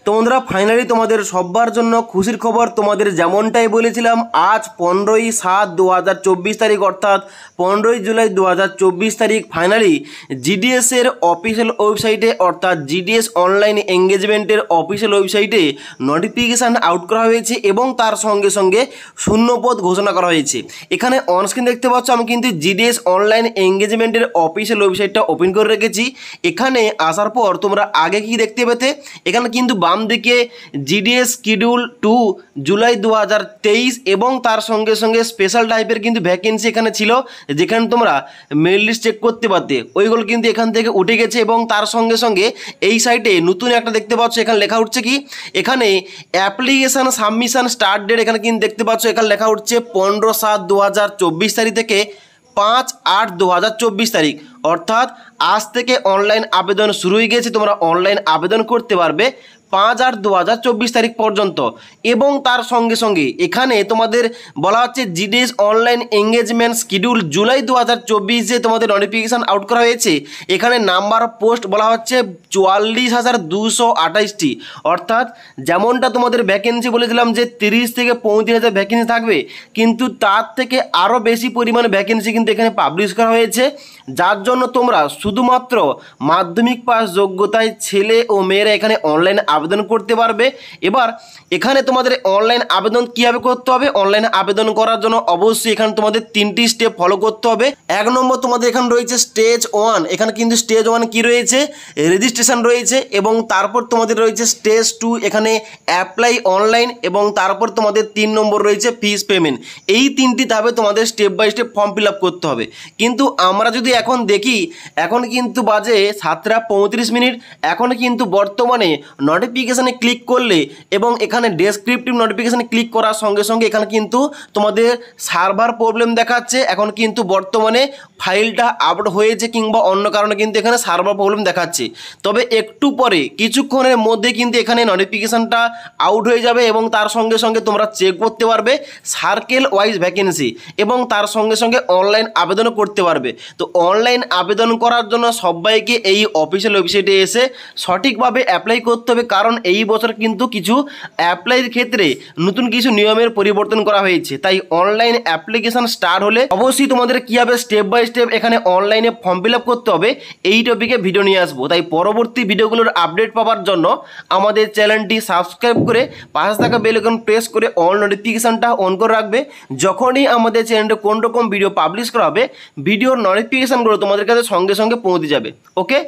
তো বন্ধুরা ফাইনালি তোমাদের সবার জন্য খুশির খবর। তোমাদের যেমনটাই বলেছিলাম, আজ 15/7/2024 তারিখ অর্থাৎ 15 জুলাই 2024 তারিখ ফাইনালি জিডিএস এর অফিসিয়াল ওয়েবসাইটে অর্থাৎ জিডিএস অনলাইন এঙ্গেজমেন্টের অফিসিয়াল ওয়েবসাইটে নোটিফিকেশান আউট করা হয়েছে এবং তার সঙ্গে সঙ্গে শূন্যপদ ঘোষণা করা হয়েছে। এখানে অনস্ক্রিন দেখতে পাচ্ছ, আমি কিন্তু জিডিএস অনলাইন এঙ্গেজমেন্টের অফিসিয়াল ওয়েবসাইটটা ওপেন করে রেখেছি। এখানে আসার পর তোমরা আগে কি দেখতে পেতে, এখানে কিন্তু বাম দিকে জিডিএস শিডিউল 2 জুলাই 2023 এবং তার সঙ্গে সঙ্গে স্পেশাল টাইপের কিন্তু ভ্যাকেন্সি এখানে ছিল, যেখানে তোমরা মেল লিস্ট চেক করতে পারতে, ওইগুলো কিন্তু এখান থেকে উঠে গেছে। এবং তার সঙ্গে সঙ্গে এই সাইটে নতুন একটা দেখতে পাচ্ছ, এখানে লেখা উঠছে কি, এখানে অ্যাপ্লিকেশান সাবমিশন স্টার্ট ডেট এখানে কিন্তু দেখতে পাচ্ছ, এখানে লেখা উঠছে 15/7/2024 তারিখ থেকে 5/8/2024 তারিখ, অর্থাৎ আজ থেকে অনলাইন আবেদন শুরু হয়ে গেছে। তোমরা অনলাইন আবেদন করতে পারবে 5/8/2024 তারিখ পর্যন্ত। এবং তার সঙ্গে সঙ্গে এখানে তোমাদের বলা হচ্ছে GDS online engagement schedule July 2024 যে তোমাদের নোটিফিকেশান আউট করা হয়েছে, এখানে নাম্বার অফ পোস্ট বলা হচ্ছে 44,228টি, অর্থাৎ যেমনটা তোমাদের ভ্যাকেন্সি বলেছিলাম যে 30 থেকে 35,000 ভ্যাকেন্সি থাকবে, কিন্তু তার থেকে আরও বেশি পরিমাণে ভ্যাকেন্সি কিন্তু এখানে পাবলিশ করা হয়েছে, যার জন্য তোমরা শুধুমাত্র মাধ্যমিক পাস যোগ্যতায় ছেলে ও মেয়েরা এখানে অনলাইন আবেদন করতে পারবে। এবার এখানে তোমাদের অনলাইন আবেদন কীভাবে করতে হবে, অনলাইন আবেদন করার জন্য অবশ্যই এখানে তোমাদের 3টি স্টেপ ফলো করতে হবে। 1 নম্বর তোমাদের এখানে রয়েছে স্টেজ 1, এখানে কিন্তু স্টেজ 1 কি রয়েছে, রেজিস্ট্রেশন রয়েছে, এবং তারপর তোমাদের রয়েছে স্টেজ 2, এখানে অ্যাপ্লাই অনলাইন, এবং তারপর তোমাদের 3 নম্বর রয়েছে ফিস পেমেন্ট। এই 3টি ধাপে তোমাদের step by step form fill up করতে হবে। কিন্তু আমরা যদি এখন দেখি, এখন কিন্তু বাজে 7:35, এখন কিন্তু বর্তমানে নোটিফিকেশানে ক্লিক করলে এবং এখানে ডেসক্রিপটিভ নোটিফিকেশানে ক্লিক করার সঙ্গে সঙ্গে এখানে কিন্তু তোমাদের সার্ভার প্রবলেম দেখাচ্ছে। এখন কিন্তু বর্তমানে ফাইলটা আপলোড হয়েছে কিংবা অন্য কারণে কিন্তু এখানে সার্ভার প্রবলেম দেখাচ্ছে। তবে একটু পরে কিছুক্ষণের মধ্যে কিন্তু এখানে নোটিফিকেশানটা আউট হয়ে যাবে এবং তার সঙ্গে সঙ্গে তোমরা চেক করতে পারবে সার্কেল ওয়াইজ ভ্যাকেন্সি, এবং তার সঙ্গে সঙ্গে অনলাইন আবেদনও করতে পারবে। তো অনলাইন আবেদন করার জন্য সবাইকে এই অফিসিয়াল ওয়েবসাইটে এসে সঠিকভাবে অ্যাপ্লাই করতে হবে, কারণ এই বছর কিন্তু কিছু অ্যাপ্লাইয়ের ক্ষেত্রে নতুন কিছু নিয়মের পরিবর্তন করা হয়েছে। তাই অনলাইন অ্যাপ্লিকেশান স্টার্ট হলে অবশ্যই তোমাদের কীভাবে স্টেপ বাই স্টেপ এখানে অনলাইনে ফর্ম ফিল আপ করতে হবে এই টপিকে ভিডিও নিয়ে আসবো। তাই পরবর্তী ভিডিওগুলোর আপডেট পাওয়ার জন্য আমাদের চ্যানেলটি সাবস্ক্রাইব করে পাশে থাকা বেল আইকন প্রেস করে অল নোটিফিকেশানটা অন করে রাখবে। যখনই আমাদের চ্যানেলে কোন রকম ভিডিও পাবলিশ করা হবে, ভিডিওর নোটিফিকেশানগুলো তোমাদের কাছে সঙ্গে সঙ্গে পৌঁছে যাবে। ওকে।